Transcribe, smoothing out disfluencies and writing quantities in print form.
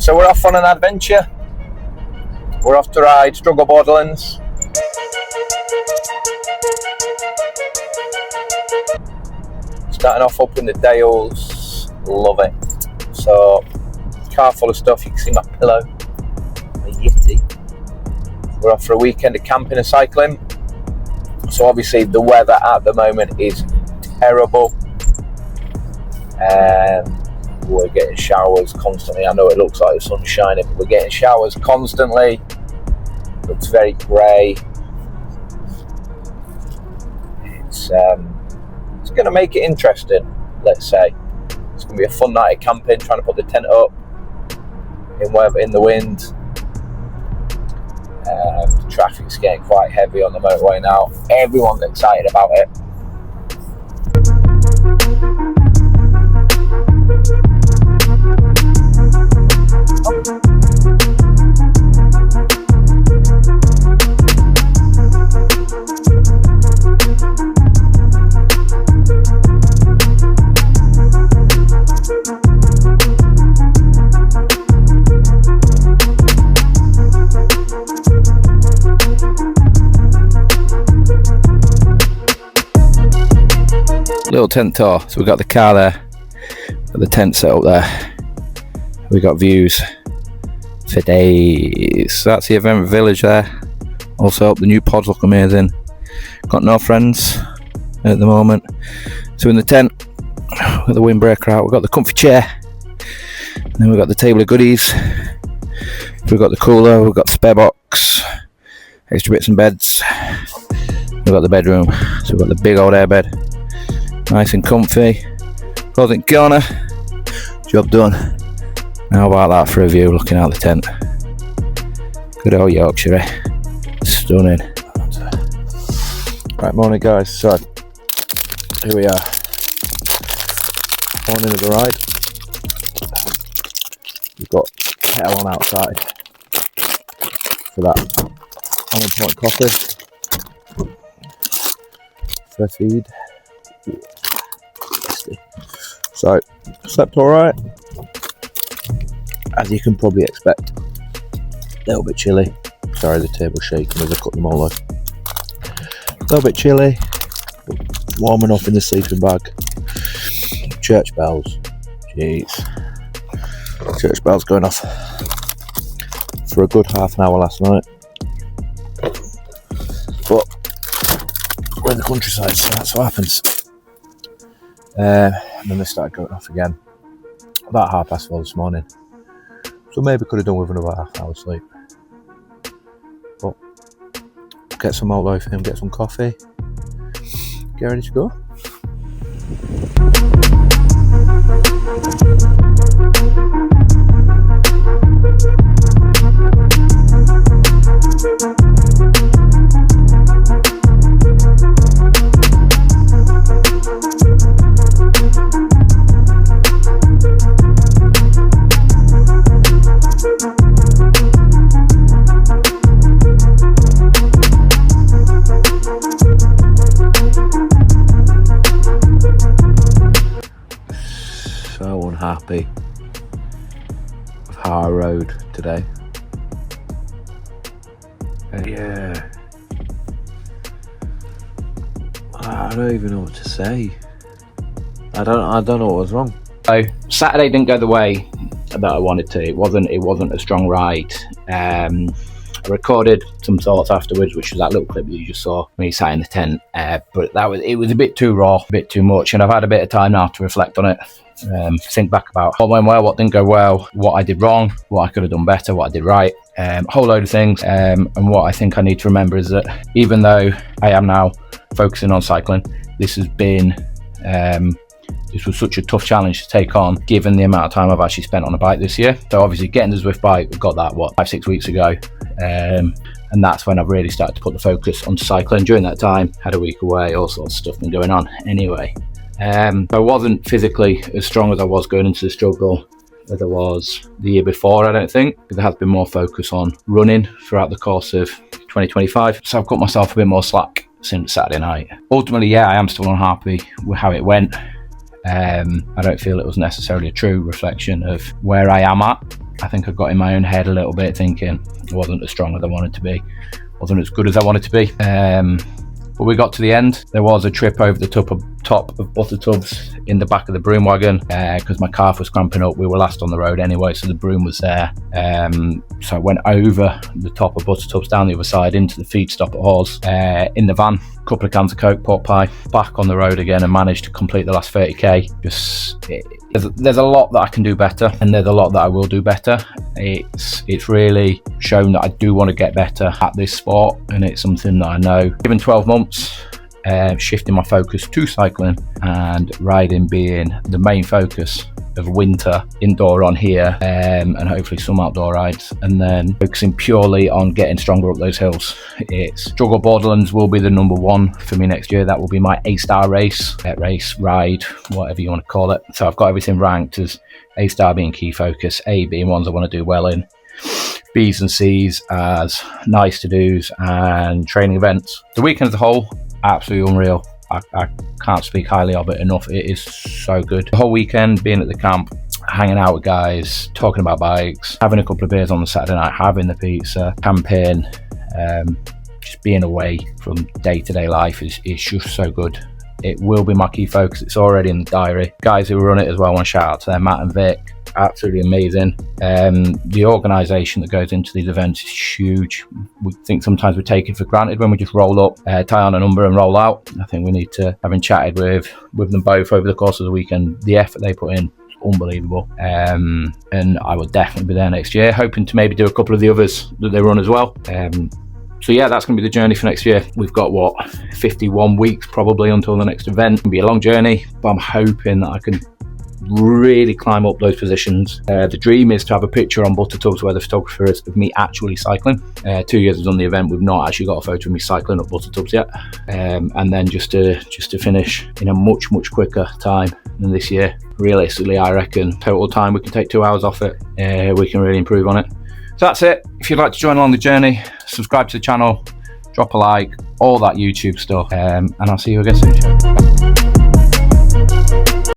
So we're off on an adventure. We're off to ride Struggle Borderlands. Starting off up in the Dales, love it. So, car full of stuff. You can see my pillow, my Yeti. We're off for a weekend of camping and cycling. So obviously the weather at the moment is terrible. We're getting showers constantly. I know it looks like the sun's shining, but we're getting showers constantly. Looks very grey. It's going to make it interesting, let's say. It's going to be a fun night of camping, trying to put the tent up in the wind. The traffic's getting quite heavy on the motorway now. Everyone's excited about it. Little tent tour. So we've got the car there, got the tent set up there. We've got views for days. So that's the event village there. Also, the new pods look amazing. Got no friends at the moment. So in the tent, with the windbreaker out, we've got the comfy chair. And then we've got the table of goodies. We've got the cooler, we've got the spare box, extra bits and beds. We've got the bedroom. So we've got the big old airbed. Nice and comfy. Clothing corner. Job done. How about that for a view looking out the tent? Good old Yorkshire, eh? Stunning. Right, morning guys. So, here we are. Morning of the ride. We've got kettle on outside for that on-point coffee. First feed. So, slept alright, as you can probably expect. A little bit chilly. Sorry, the table's shaking as I cut them all off. A little bit chilly, but warm enough in the sleeping bag. Church bells. Jeez. Church bells going off for a good half an hour last night. But we're in the countryside, so that's what happens. And then they started going off again about 4:30 this morning. So maybe could have done with another half hour sleep. But get some old life in, get some coffee, get ready to go. So unhappy with how I rode today. Yeah, I don't even know what to say. I don't know what was wrong. So Saturday didn't go the way that I wanted to. It wasn't a strong ride. I recorded some thoughts afterwards, which was that little clip that you just saw when he sat in the tent. But it was a bit too raw, a bit too much, and I've had a bit of time now to reflect on it. Think back about what went well, what didn't go well, what I did wrong, what I could have done better, what I did right, a whole load of things. And what I think I need to remember is that even though I am now focusing on cycling, this was such a tough challenge to take on, given the amount of time I've actually spent on a bike this year. So obviously getting the Zwift bike, we got that 5-6 weeks ago, and that's when I've really started to put the focus onto cycling. During that time, had a week away, all sorts of stuff been going on anyway. I wasn't physically as strong as I was going into the struggle as I was the year before, I don't think. There has been more focus on running throughout the course of 2025. So I've cut myself a bit more slack since Saturday night. Ultimately, yeah, I am still unhappy with how it went. I don't feel it was necessarily a true reflection of where I am at I think I got in my own head a little bit, thinking I wasn't as strong as I wanted to be, wasn't as good as I wanted to be. But we got to the end. There was a trip over the top of butter tubs in the back of the broom wagon because my calf was cramping up. We were last on the road anyway, so the broom was there. So I went over the top of butter tubs, down the other side into the feed stop at Hawes, in the van, a couple of cans of Coke, pork pie, back on the road again, and managed to complete the last 30k. There's a lot that I can do better, and there's a lot that I will do better. It's really shown that I do want to get better at this sport, and it's something that I know. Given 12 months, shifting my focus to cycling and riding being the main focus of winter indoor on here, and hopefully some outdoor rides, and then focusing purely on getting stronger up those hills. Struggle Borderlands will be the number one for me next year. That will be my A-star race, ride, whatever you want to call it. So I've got everything ranked as A-star being key focus, A being ones I want to do well in, B's and C's as nice to do's and training events. The weekend as a whole, absolutely unreal. I can't speak highly of it enough. It is so good. The whole weekend being at the camp, hanging out with guys, talking about bikes, having a couple of beers on the Saturday night, having the pizza, camping, just being away from day-to-day life is just so good. It will be my key focus. It's already in the diary. Guys who run it as well, I want to shout out to them, Matt and Vic. Absolutely amazing. The organisation that goes into these events is huge. We think sometimes we take it for granted when we just roll up, tie on a number and roll out. I think we need to, having chatted with them both over the course of the weekend, the effort they put in, unbelievable. And I will definitely be there next year, hoping to maybe do a couple of the others that they run as well. So yeah, that's going to be the journey for next year. We've got 51 weeks probably until the next event. It'll be a long journey, but I'm hoping that I can really climb up those positions. The dream is to have a picture on Butter Tubs where the photographer is of me actually cycling. 2 years I've done the event, we've not actually got a photo of me cycling up Butter Tubs yet. And then just to finish in a much quicker time than this year. Realistically, I reckon total time we can take 2 hours off it. We can really improve on it. So that's it. If you'd like to join along the journey, subscribe to the channel, drop a like, all that YouTube stuff, and I'll see you again soon.